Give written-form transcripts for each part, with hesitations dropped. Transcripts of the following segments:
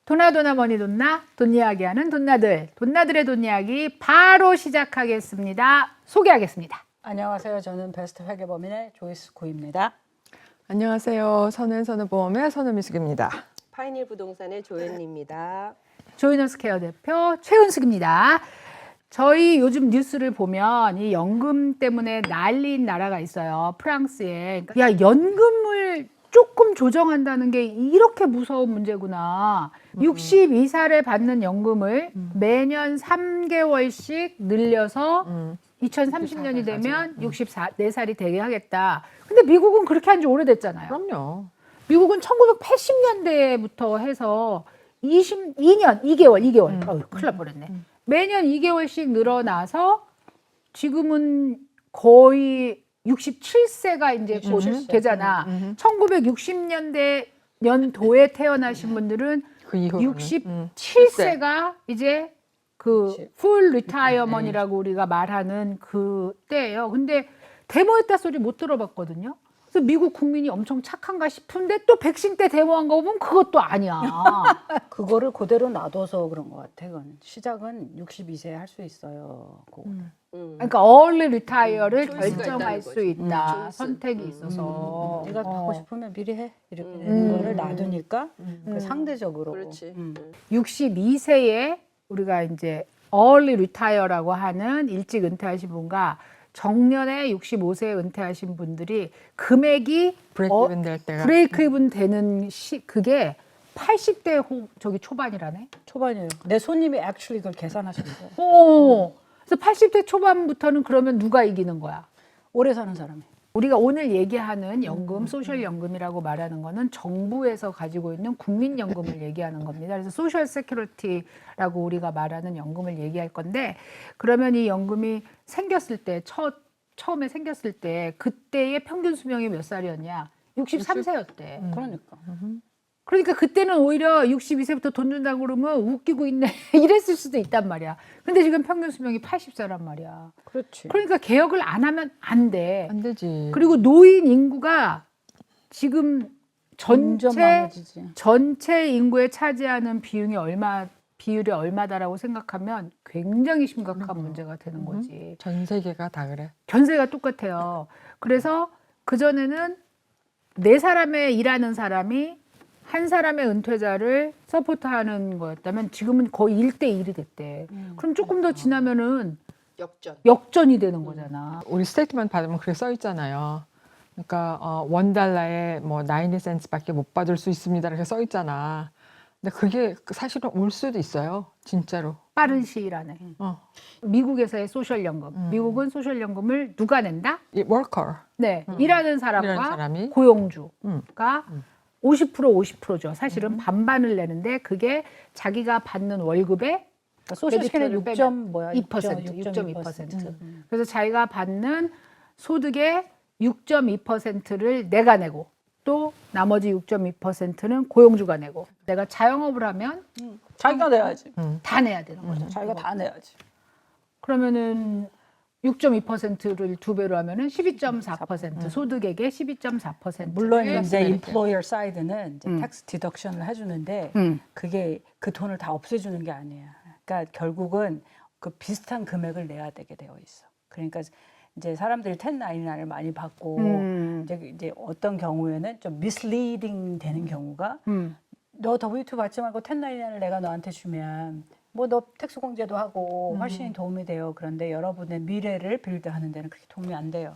도나도나 머니 돈나 돈 이야기하는 돈나들 돈나들의 돈 이야기 바로 시작하겠습니다. 소개하겠습니다. 안녕하세요. 저는 베스트 회계법인의 조이스 구입니다. 안녕하세요. 선은보험의 선은미숙입니다. 파이닐 부동산의 조연입니다. 조이너스케어 대표 최은숙입니다. 저희 요즘 뉴스를 보면 이 연금 때문에 난리인 나라가 있어요. 프랑스에. 야, 연금을 조금 조정한다는 게 이렇게 무서운 문제구나. 62살에 받는 연금을 매년 3개월씩 늘려서 2030년이 되면 64살이 되게 하겠다. 근데 미국은 그렇게 한 지 오래됐잖아요. 그럼요. 미국은 1980년대부터 해서 22년, 2개월. 큰일 날 뻔했네. 매년 2개월씩 늘어나서 지금은 거의 67세가 이제 곧 되잖아. 1960년대 연도에 태어나신 분들은 그 이후로는 67세가 이제 그 풀 리타이어먼이라고 우리가 말하는 그 때예요. 근데 데모했다 소리 못 들어봤거든요. 그래서 미국 국민이 엄청 착한가 싶은데 또 백신 때 데모한 거 보면 그것도 아니야. 그거를 그대로 놔둬서 그런 것 같아. 그건 시작은 62세에 할 수 있어요. 그거는. 그러니까 early retire를 초이스가 결정할 있다는 수 거지. 있다. 초이스. 선택이 있어서. 네가 하고 싶으면 미리 해. 이렇게 되는 거를 놔두니까 그 상대적으로. 그렇지. 62세에 우리가 이제 early retire라고 하는 일찍 은퇴하신 분과 정년에 65세에 은퇴하신 분들이 금액이 브레이크 이븐 될 때가 브레이크 이븐 되는 그게 80대 저기 초반이라네. 초반이에요. 내 손님이 actually 그걸 계산하셨어요. 그래서 80대 초반부터는 그러면 누가 이기는 거야? 오래 사는 사람이. 우리가 오늘 얘기하는 연금, 소셜 연금이라고 말하는 거는 정부에서 가지고 있는 국민연금을 얘기하는 겁니다. 그래서 소셜 세큐리티라고 우리가 말하는 연금을 얘기할 건데, 그러면 이 연금이 생겼을 때, 처음에 생겼을 때 그때의 평균 수명이 몇 살이었냐? 63세였대. 그러니까. 그러니까 그때는 오히려 62세부터 돈 준다고 그러면 웃기고 있네 이랬을 수도 있단 말이야. 근데 지금 평균 수명이 80세란 말이야. 그렇지. 그러니까 개혁을 안 하면 안 돼. 안 되지. 그리고 노인 인구가 지금 점점 많아지지. 전체 인구에 차지하는 비율이 얼마다라고 생각하면 굉장히 심각한 문제가 되는 거지. 전 세계가 다 그래. 전세가 똑같아요. 그래서 그전에는 네 사람의 일하는 사람이 한 사람의 은퇴자를 서포트하는 거였다면 지금은 거의 1대1이 됐대. 그럼 조금 더 지나면은 역전. 역전이 되는 거잖아. 우리 스테이트먼트 받으면 그렇게 써 있잖아요. 그러니까 $1에 뭐 90센트밖에 못 받을 수 있습니다. 이렇게 써 있잖아. 근데 그게 사실은 올 수도 있어요. 진짜로. 빠른 시일 안에. 미국에서의 소셜연금. 미국은 소셜연금을 누가 낸다? 이 워커. 네, 일하는 사람과 일하는 사람이. 고용주가 50%죠. 사실은 반반을 내는데 그게 자기가 받는 월급의 소셜세는 메디컬을 6.2%. 그래서 자기가 받는 소득의 6.2%를 내가 내고 또 나머지 6.2%는 고용주가 내고 내가 자영업을 하면 자기가 내야지. 다 내야 되는 거죠. 자기가 다 내야지. 그러면은 6.2%를 두 배로 하면은 12.4% 소득액의 12.4%. 물론 이제 employer side는 이제 tax deduction을 해주는데 그게 그 돈을 다 없애주는 게 아니야. 그러니까 결국은 그 비슷한 금액을 내야 되게 되어 있어. 그러니까 이제 사람들이 1099를 많이 받고 이제 어떤 경우에는 좀 misleading 되는 경우가 너 W2 받지 말고 1099을 내가 너한테 주면 뭐 너 텍스 공제도 하고 훨씬 도움이 돼요. 그런데 여러분의 미래를 빌드하는 데는 그렇게 도움이 안 돼요.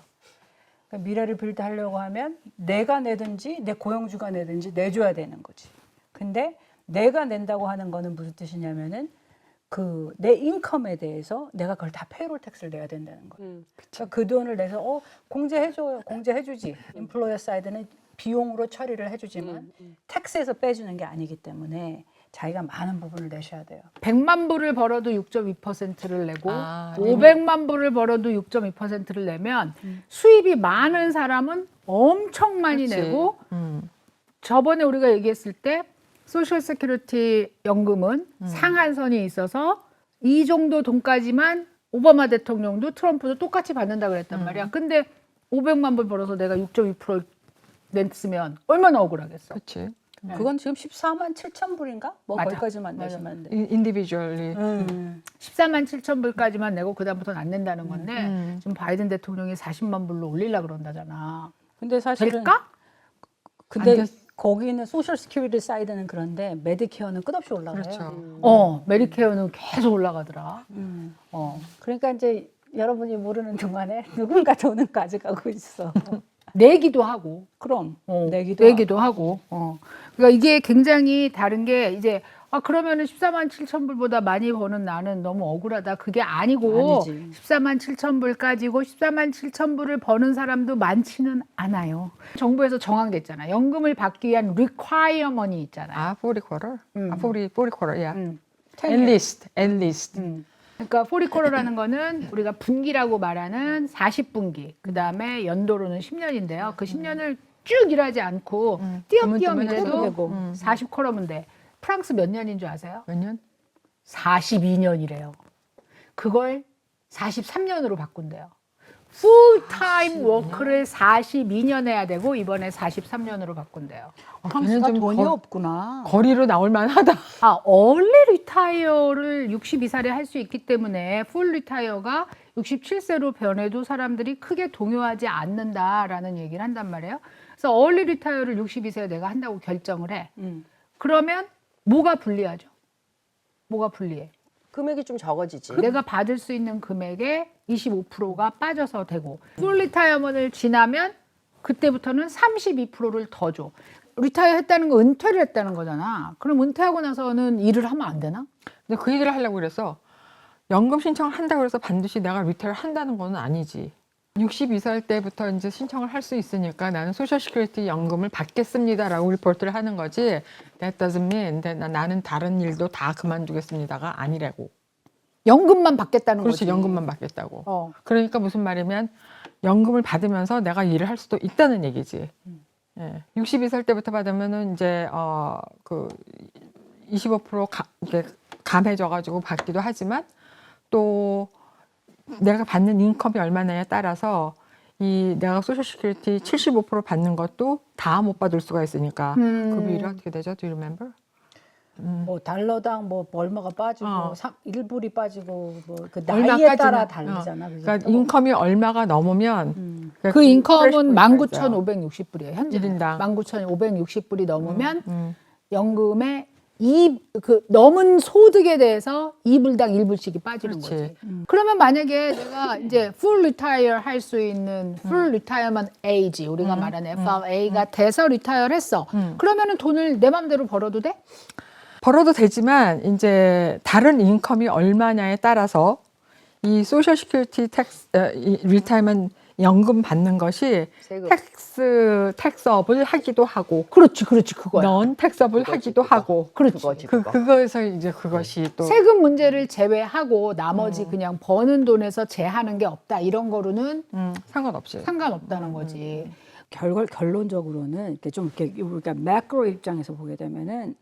그러니까 미래를 빌드하려고 하면 내가 내든지 내 고용주가 내든지 내줘야 되는 거지. 근데 내가 낸다고 하는 거는 무슨 뜻이냐면은 그 내 인컴에 대해서 내가 그걸 다 페이롤 텍스를 내야 된다는 거예요. 그러니까 그 돈을 내서 공제해줘요. 공제해주지. 인플로어 사이드는 비용으로 처리를 해주지만 텍스에서 빼주는 게 아니기 때문에 자기가 많은 부분을 내셔야 돼요. 100만 불을 벌어도 6.2%를 내고 아, 500만 불을 벌어도 6.2%를 내면 수입이 많은 사람은 엄청 많이 그치. 내고 저번에 우리가 얘기했을 때 소셜 세큐리티 연금은 상한선이 있어서 이 정도 돈까지만 오바마 대통령도 트럼프도 똑같이 받는다 그랬단 말이야. 근데 500만 불 벌어서 내가 6.2% 냈으면 얼마나 억울하겠어. 그렇지. 그건 지금 14만 7천 불인가? 뭐 맞아. 거기까지만 맞아. 내시면 돼. 인디비주얼리. 14만 7천 불까지만 내고 그다음부터는 안 낸다는 건데 지금 바이든 대통령이 40만 불로 올리려고 그런다잖아. 근데 사실은 될까? 근데 거기는 소셜 시큐리티 사이드는 그런데 메디케어는 끝없이 올라가요. 그렇죠. 메디케어는 계속 올라가더라. 그러니까 이제 여러분이 모르는 동안에 누군가 돈은 가져가고 있어. 내기도 하고. 그럼 내기도 하고. 그러니까 이게 굉장히 다른 게 이제 그러면은 14만 7천 불보다 많이 버는 나는 너무 억울하다. 그게 아니고 아니지. 14만 7천 불 가지고 14만 7천 불을 버는 사람도 많지는 않아요. 정부에서 정한 게 있잖아. 연금을 받기 위한 requirement이 있잖아. 40 quarter? 40 quarter, yeah. 음. At least. 그러니까 포리코로라는 거는 우리가 분기라고 말하는 40분기, 그 다음에 연도로는 10년인데요. 그 10년을 쭉 일하지 않고 띄엄띄엄 일해도 되고. 40코러면 돼. 프랑스 몇 년인 줄 아세요? 몇 년? 42년이래요. 그걸 43년으로 바꾼대요. 풀타임 워크를 42년 해야 되고 이번에 43년으로 바꾼대요. 프랑스가 돈이 없구나. 거리로 나올 만하다. 얼리 리타이어를 62살에 할 수 있기 때문에 풀 리타이어가 67세로 변해도 사람들이 크게 동요하지 않는다라는 얘기를 한단 말이에요. 그래서 얼리 리타이어를 62세에 내가 한다고 결정을 해. 그러면 뭐가 불리하죠? 뭐가 불리해? 금액이 좀 적어지지. 내가 받을 수 있는 금액의 25%가 빠져서 되고 풀 리타이어먼을 지나면 그때부터는 32%를 더 줘. 리타이어 했다는 거 은퇴를 했다는 거잖아. 그럼 은퇴하고 나서는 일을 하면 안 되나? 근데 그 얘기를 하려고 그래서 연금 신청을 한다고 해서 반드시 내가 리타이어 한다는 건 아니지. 62살 때부터 이제 신청을 할 수 있으니까 나는 소셜 시큐리티 연금을 받겠습니다라고 리포트를 하는 거지. That doesn't mean 나는 다른 일도 다 그만두겠습니다가 아니라고. 연금만 받겠다는 그렇지, 거지. 연금만 받겠다고. 어. 그러니까 무슨 말이면 연금을 받으면서 내가 일을 할 수도 있다는 얘기지. 예. 62살 때부터 받으면은 이제 그 25% 이렇게 감해져가지고 받기도 하지만 또 내가 받는 인컴이 얼마나에 따라서 이 내가 소셜 시큐리티 75% 받는 것도 다 못 받을 수가 있으니까 그 비율이 어떻게 되죠? Do you remember? 뭐 달러당 뭐 얼마가 빠지고 1불이 빠지고 뭐 그 얼마까지는, 나이에 따라 다르잖아. 그죠? 그러니까 인컴이 얼마가 넘으면 그 인컴은 프레시포인트가 있어요. 19,560불이에요. 현재 일인당. 19,560불이 넘으면 연금에 넘은 소득에 대해서 2불당 1불씩이 빠지는 그렇지. 거지. 그러면 만약에 내가 이제 full retire 할 수 있는 full retirement age 우리가 말하는 FRA가 돼서 리타이어를 했어. 그러면은 돈을 내 맘대로 벌어도 돼? 벌어도 되지만 이제 다른 인컴이 얼마냐에 따라서 이 소셜 시큐리티 리타이먼트 연금 받는 것이 세금. 텍스업을 하기도 하고 그렇지 그거야. 넌 텍스업을 하기도 하고 그렇지. 그거에서 이제 그것이 또 세금 문제를 제외하고 나머지 그냥 버는 돈에서 제하는 게 없다. 이런 거로는 상관없이 상관없다는 거지. 결론적으로는 이렇게 좀 이렇게 우리가 매크로 입장에서 보게 되면은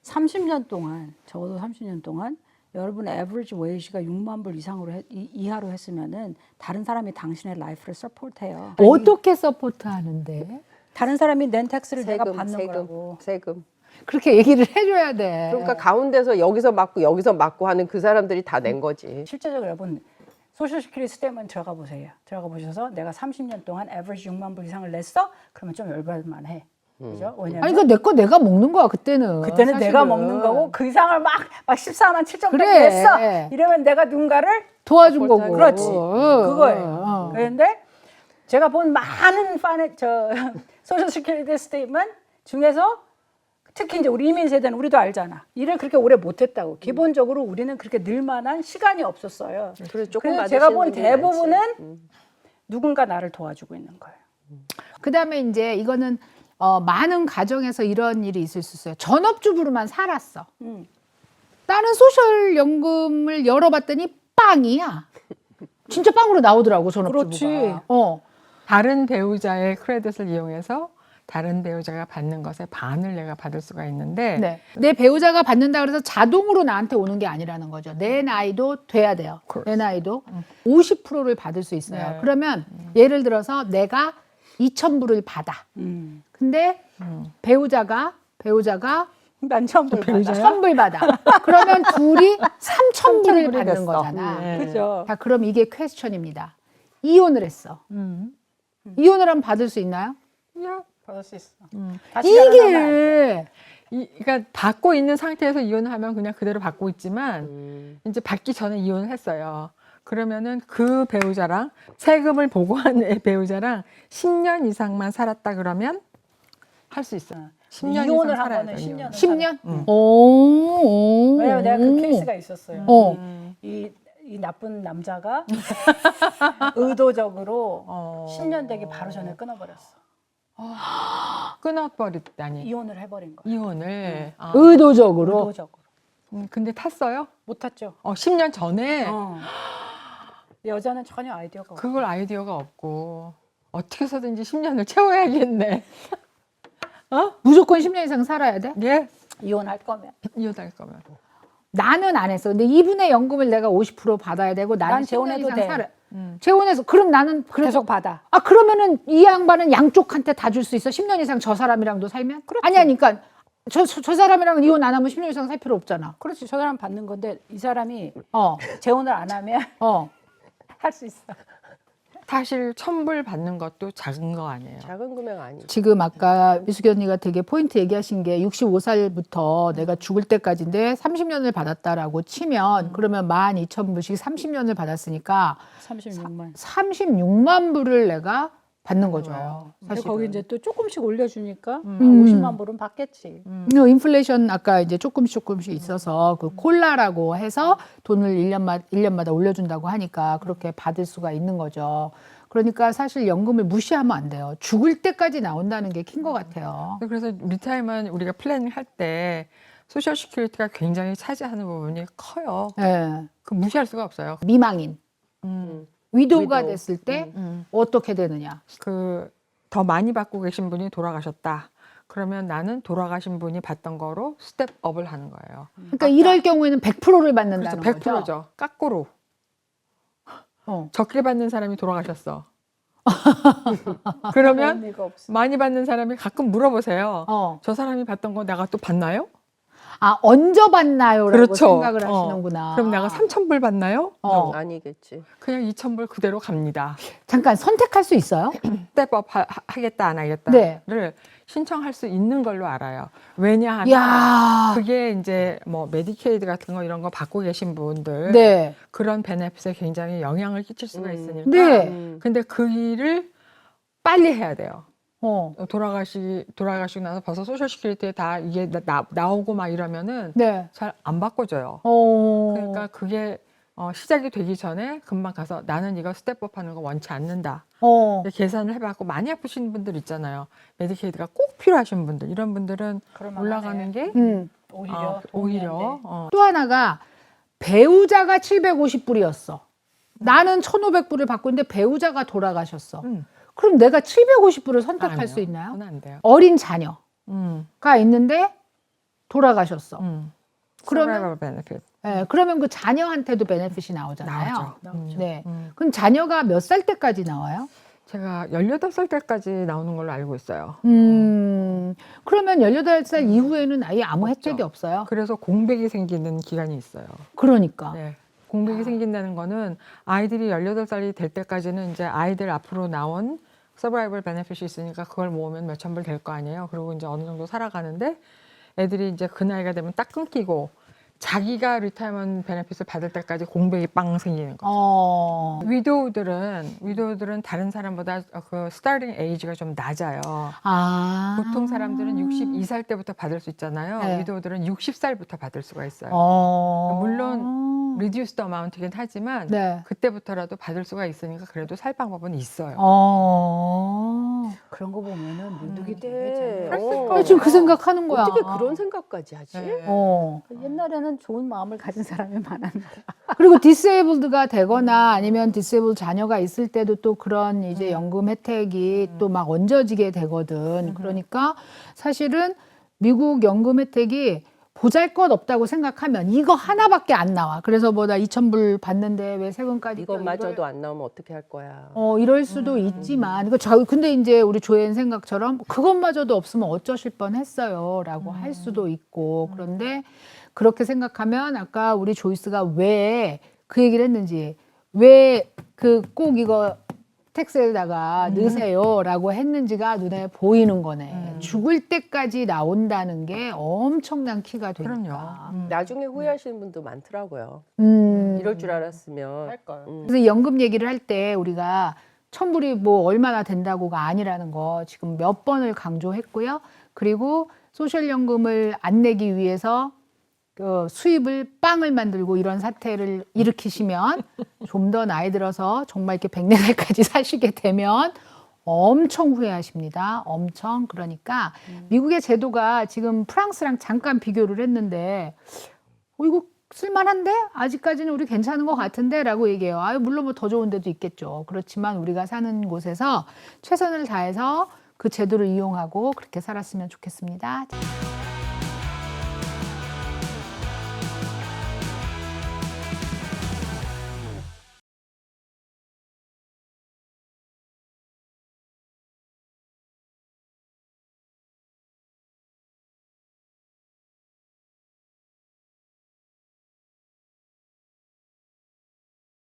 30년 동안 적어도 30년 동안 여러분의 에버리지 웨이지가 6만 불 이상으로 이하로 했으면은 다른 사람이 당신의 라이프를 서포트해요. 어떻게 서포트하는데? 다른 사람이 낸 텍스를 내가 받는 거라고. 세금. 그렇게 얘기를 해줘야 돼. 그러니까 가운데서 여기서 맞고 하는 그 사람들이 다 낸 거지. 실제적으로 여러분 소셜 시큐리티 스테이트먼트 들어가 보세요. 들어가 보셔서 내가 30년 동안 에버리지 6만 불 이상을 냈어? 그러면 좀 열받을만 해. 그죠? 왜냐면 아니, 내 거 내가 먹는 거야, 그때는. 그때는 내가 사실은. 먹는 거고 그 이상을 막 14만 7천 그래. 불 냈어. 이러면 내가 누군가를 도와준 거고. 그렇지. 그거예요. 그런데 제가 본 많은 소셜 시큐리티 스테이트먼트 중에서 특히 이제 우리 이민 세대는 우리도 알잖아. 일을 그렇게 오래 못했다고. 기본적으로 우리는 그렇게 늘 만한 시간이 없었어요. 그래서 조금 그래서 제가 본 받으시는 분이 대부분은 많지. 누군가 나를 도와주고 있는 거예요. 그 다음에 이제 이거는 많은 가정에서 이런 일이 있을 수 있어요. 전업주부로만 살았어. 다른 소셜 연금을 열어봤더니 빵이야. 진짜 빵으로 나오더라고, 전업주부가. 그렇지. 다른 배우자의 크레딧을 이용해서 다른 배우자가 받는 것의 반을 내가 받을 수가 있는데 네. 내 배우자가 받는다 그래서 자동으로 나한테 오는 게 아니라는 거죠. 내 나이도 돼야 돼요. 내 나이도 50%를 받을 수 있어요. 네. 그러면 예를 들어서 내가 2,000불을 받아. 근데 배우자가 배우자가 난 천불 받아. 배우자야? 1,000불 받아. 그러면 둘이 3,000불을 3,000불이 받는 됐어. 거잖아. 네. 그죠? 자, 그럼 이게 퀘스천입니다. 이혼을 했어. 이혼을 하면 받을 수 있나요? 야, 받을 수 있어. 음. 다시 결혼하면 안 돼. 이게 그러니까 받고 있는 상태에서 이혼을 하면 그냥 그대로 받고 있지만 이제 받기 전에 이혼을 했어요. 그러면은 그 배우자랑 세금을 보고한 배우자랑 10년 이상만 살았다 그러면 할 수 있어. 10년 이혼을 이상 한 살아야 거는 돼. 10년. 10년? 응. 오. 왜냐면 내가 그 케이스가 있었어요. 어. 이 나쁜 남자가 의도적으로 어. 10년 되기 바로 전에 끊어버렸어. 끊어버렸다니. 이혼을 해버린 거야. 이혼을. 아. 의도적으로. 의도적으로. 근데 탔어요? 못 탔죠. 10년 전에 여자는 전혀 아이디어가 없어. 그걸 아이디어가 없고 어떻게 해서든지 10년을 채워야겠네. 무조건 10년 이상 살아야 돼? 예? 이혼할 거면. 이혼할 거면. 나는 안 했어. 근데 이분의 연금을 내가 50% 받아야 되고 나는 난 10년 재혼해도 이상 돼. 살아. 재혼해서 그럼 나는 계속 받아. 아 그러면은 이 양반은 양쪽한테 다 줄 수 있어? 10년 이상 저 사람이랑도 살면? 아니 그러니까 저 사람이랑은 이혼 안 하면 10년 이상 살 필요 없잖아. 그렇지. 저 사람 받는 건데 이 사람이 어. 재혼을 안 하면 어. 할 수 있어. 사실 1,000불 받는 것도 작은 거 아니에요. 작은 금액 아니죠. 지금 아까 미숙이 언니가 되게 포인트 얘기하신 게 65살부터 내가 죽을 때까지인데 30년을 받았다라고 치면 그러면 12,000불씩 30년을 받았으니까 36만. 36만 불을 내가 받는 거죠. 근데 사실은. 거기 이제 또 조금씩 올려주니까 음. 50만 불은 받겠지. 인플레이션 아까 이제 조금씩 있어서 그 콜라라고 해서 돈을 1년마다 올려준다고 하니까 그렇게 받을 수가 있는 거죠. 그러니까 사실 연금을 무시하면 안 돼요. 죽을 때까지 나온다는 게 큰 것 같아요. 그래서 리타이먼 우리가 플래닝 할 때 소셜 시큐리티가 굉장히 차지하는 부분이 커요. 예. 그 무시할 수가 없어요. 미망인, 위도우가 위도우. 됐을 때 어떻게 되느냐. 그 더 많이 받고 계신 분이 돌아가셨다. 그러면 나는 돌아가신 분이 받던 거로 스텝업을 하는 거예요. 그러니까 이럴 경우에는 100%를 받는다는 그렇죠. 거죠. 100%죠. 까꾸로. 어. 적게 받는 사람이 돌아가셨어. 그러면 의미가 없어. 많이 받는 사람이 가끔 물어보세요. 어. 저 사람이 받던 거 내가 또 받나요? 아, 얹어 받나요라고 그렇죠. 생각을 어. 하시는구나. 그럼 내가 3,000불 받나요? 어. 아니겠지. 그냥 2,000불 그대로 갑니다. 잠깐 선택할 수 있어요? 스텝업 하겠다 안 하겠다를 네. 신청할 수 있는 걸로 알아요. 왜냐하면 야. 그게 이제 뭐 메디케이드 같은 거 이런 거 받고 계신 분들 네. 그런 베네핏에 굉장히 영향을 끼칠 수가 있으니까. 네. 근데 그 일을 빨리 해야 돼요. 어. 돌아가시고 나서 벌써 소셜 시큐리티에 다 이게 나오고 막 이러면은 네. 잘 안 바꿔줘요. 어. 그러니까 그게 시작이 되기 전에 금방 가서 나는 이거 스텝업 하는 거 원치 않는다. 어. 계산을 해봤고 많이 아프신 분들 있잖아요. 메디케이드가 꼭 필요하신 분들 이런 분들은 그럴만하네. 올라가는 게 오히려 오히려 또 하나가 배우자가 750불이었어. 나는 1,500불을 받고 있는데 배우자가 돌아가셨어. 그럼 내가 750불을 선택할 아니요. 수 있나요? 그건 안 돼요. 어린 자녀가 있는데 돌아가셨어. 그러면 Survivor benefit 예, 그러면 그 자녀한테도 베네핏이 나오잖아요. 나오죠. 네. 그럼 자녀가 몇 살 때까지 나와요? 제가 18살 때까지 나오는 걸로 알고 있어요. 그러면 18살 이후에는 아예 아무 혜택이 없어요. 그래서 공백이 생기는 기간이 있어요. 그러니까. 네. 공백이 생긴다는 거는 아이들이 18살이 될 때까지는 이제 아이들 앞으로 나온 서바이벌 베네핏이 있으니까 그걸 모으면 몇천 불 될 거 아니에요. 그리고 이제 어느 정도 살아가는데 애들이 이제 그 나이가 되면 딱 끊기고 자기가 리타이먼 베네핏을 받을 때까지 공백이 빵 생기는 거죠. 위도우들은 다른 사람보다 그 스타팅 에이지가 좀 낮아요. 보통 사람들은 62살 때부터 받을 수 있잖아요. 네. 위도우들은 60살부터 받을 수가 있어요. 물론 리듀스드 어마운트긴 하지만 네. 그때부터라도 받을 수가 있으니까 그래도 살 방법은 있어요. 그런 거 보면은 미국이 네. 되게 아, 지금 그 생각하는 거야. 어떻게 그런 생각까지 하지? 네. 옛날에는 좋은 마음을 가진 사람이 많았는데. 그리고 디세이블드가 되거나 아니면 디세이블 자녀가 있을 때도 또 그런 이제 연금 혜택이 또 막 얹어지게 되거든. 그러니까 사실은 미국 연금 혜택이 보잘것없다고 생각하면 이거 하나밖에 안 나와. 그래서 뭐 나 2,000불 받는데 왜 세금까지 이것마저도 안 나오면 어떻게 할 거야. 이럴 수도 있지만 근데 이제 우리 조엔 생각처럼 그것마저도 없으면 어쩌실 뻔했어요라고 할 수도 있고 그런데 그렇게 생각하면 아까 우리 조이스가 왜 그 얘기를 했는지 왜 그 꼭 이거 텍스에다가 넣으세요라고 했는지가 눈에 보이는 거네. 죽을 때까지 나온다는 게 엄청난 키가 되니까. 나중에 후회하시는 분도 많더라고요. 이럴 줄 알았으면. 그래서 이 연금 얘기를 할 때 우리가 1,000불이 뭐 얼마나 된다고가 아니라는 거 지금 몇 번을 강조했고요. 그리고 소셜연금을 안 내기 위해서 그 수입을 빵을 만들고 이런 사태를 일으키시면 좀 더 나이 들어서 정말 이렇게 백내날까지 사시게 되면 엄청 후회하십니다. 엄청. 그러니까 미국의 제도가 지금 프랑스랑 잠깐 비교를 했는데 이거 쓸만한데? 아직까지는 우리 괜찮은 것 같은데? 라고 얘기해요. 물론 뭐 더 좋은 데도 있겠죠. 그렇지만 우리가 사는 곳에서 최선을 다해서 그 제도를 이용하고 그렇게 살았으면 좋겠습니다.